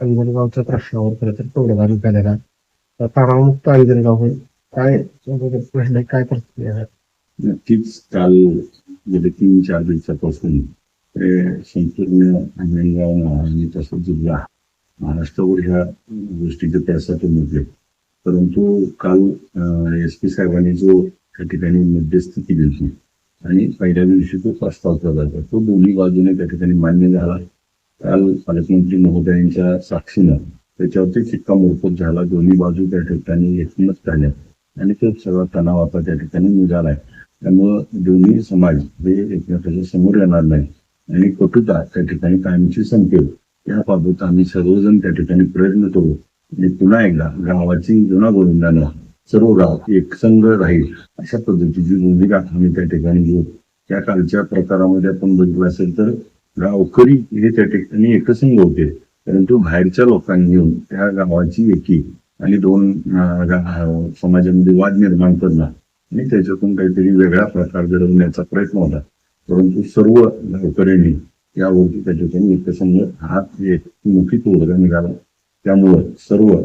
अंजनगावच्या प्रश्नावर खरं तर तोडगा निघालेला. तणावमुक्त अंजनगाव होईल. काय प्रश्न आहे, काय प्रतिक्रिया आहे? नक्कीच काल गेले 3-4 दिवसापासून संपूर्ण अंजनगाव आणि तसंच जिल्हा महाराष्ट्रावर ह्या गोष्टीचे पडसाद उमटले. परंतु काल SP साहेबांनी जो त्या ठिकाणी मध्यस्थी केली होती आणि पहिल्या दिवशी तो प्रस्ताव केला होता, तो दोन्ही बाजूने त्या ठिकाणी मान्य झाला. काल पालकमंत्री महोदयांच्या साक्षीनं त्याच्यावरती शिक्कामोर्तब झाला. दोन्ही बाजू त्या ठिकाणी एकमत झाल्या आणि तो सगळा तणाव आता त्या ठिकाणी निघालाय. त्यामुळं दोन्ही समाज हे एकमेकांच्या समोर येणार नाही आणि कटुता त्या ठिकाणी कायमची संपेल याबाबत आम्ही सर्वजण त्या ठिकाणी प्रयत्न करू आणि पुन्हा एकदा गावाची जुना गोविंदानं सर्व गाव एकसंघ राहील अशा पद्धतीची भूमिका आम्ही त्या ठिकाणी घेऊ. त्या कालच्या प्रकारामध्ये आपण बघितलं असेल तर गावकरी हे त्या ठिकाणी एकसंघ होते, परंतु बाहेरच्या लोकांनी येऊन त्या गावाची एकी आणि दोन समाजामध्ये वाद निर्माण करणं आणि त्याच्यातून काहीतरी वेगळा प्रकार घडवण्याचा प्रयत्न होता. परंतु सर्व गावकऱ्यांनी यावरती त्या ठिकाणी एकसंघ हा एक मोठी तोडगा निघाला. त्यामुळं सर्व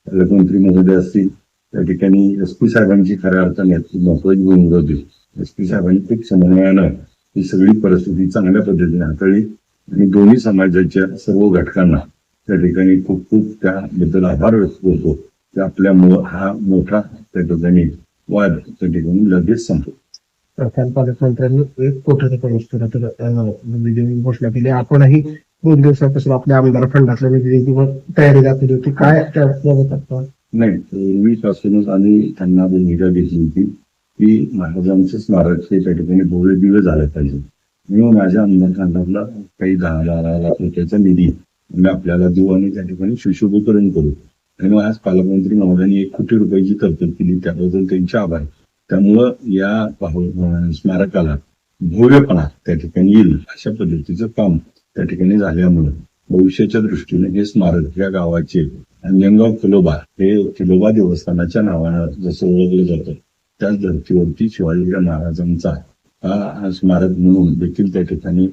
पालकमंत्री महोदय असतील त्या ठिकाणी SP साहेबांची खऱ्या अर्थाने महत्वाची भूमिका होती. SP साहेबांनी खूप समन्वयानं ही सगळी परिस्थिती चांगल्या पद्धतीने हाताळली आणि दोन्ही समाजाच्या सर्व घटकांना त्या ठिकाणी खूप खूप त्याबद्दल आभार व्यक्त करतो की आपल्यामुळं हा मोठा त्या ठिकाणी वाद त्या ठिकाणी लगेच संपतो. काल पालकमंत्र्यांनी 1 कोटी रुपये निधी घोषणा केली. आपणही 2 दिवसापासून आपल्या आमदार फंडातल्या निधीची तयारी दाखवली होती. काय त्याबाबत? नाही, पूर्वीपासूनच आम्ही त्यांना भूमिका घेतली होती की महाराजांचं स्मारक हे त्या ठिकाणी भव्य दिव्य झालं पाहिजे. मी माझ्या आमदार फंडातला काही 10-12 लाख रुपयाचा निधी आपल्याला देऊ आणि त्या ठिकाणी सुशोभीकरण करू. आणि आज पालकमंत्री महोदयांनी 1 कोटी रुपयाची तरतूद केली, त्याबद्दल त्यांचे आभार. त्यामुळं या स्मारकाला भव्यपणा त्या ठिकाणी येईल अशा पद्धतीचं काम त्या ठिकाणी झाल्यामुळं भविष्याच्या दृष्टीने हे स्मारक या गावाचे अंजनगाव खिलोबा हे खिलोबा देवस्थानाच्या नावानं जसं ओळखलं जातं त्याच धर्तीवरती शिवाजी महाराजांचा हा स्मारक म्हणून देखील त्या ठिकाणी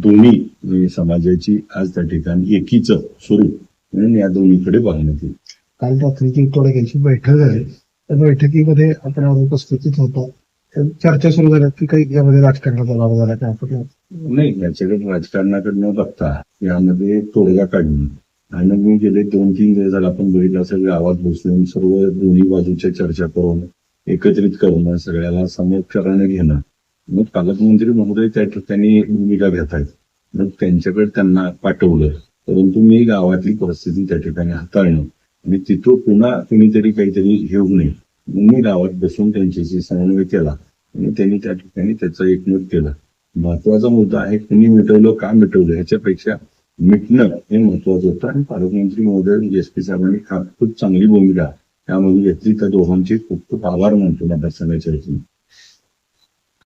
दोन्ही समाजाची आज त्या ठिकाणी एकीचं स्वरूप म्हणून या दोन्हीकडे बघण्यात येईल. काल रात्रीची तोडग्याची बैठक झाली. त्या बैठकीमध्ये आपण उपस्थित होतो. चर्चा सुरू झाल्या की काही यामध्ये राजकारणाचा लाभ झाला का? आपण नाही, याच्याकडे राजकारणाकडे न बघता यामध्ये तोडगा काढणे आणि मी गेले 2-3 दिवस झाले आपण बघितलं असेल गावात बसून सर्व दोन्ही बाजूच्या चर्चा करून एकत्रित करणं, सगळ्याला समोपचाराने घेणं. मग पालकमंत्री महोदय त्या ठिकाणी भूमिका घेत आहेत. मग त्यांच्याकडे त्यांना पाठवलं, परंतु मी गावातली परिस्थिती त्या ठिकाणी हाताळणं आणि तिथं पुन्हा कुणीतरी काहीतरी घेऊ नये मी गावात बसून त्यांच्याशी समन्वय केला आणि त्यांनी त्या ठिकाणी त्याचं एकमत केलं. महत्वाचा मुद्दा आहे कुणी मिटवलं, का मिटवलं ह्याच्यापेक्षा मिटणं हे महत्वाचं होतं आणि पालकमंत्री महोदय SP साहेबांनी खूप चांगली भूमिका त्यामध्ये घेतली. त्या दोघांचे खूप खूप आभार मानतो मतदारसंघाच्या वतीने.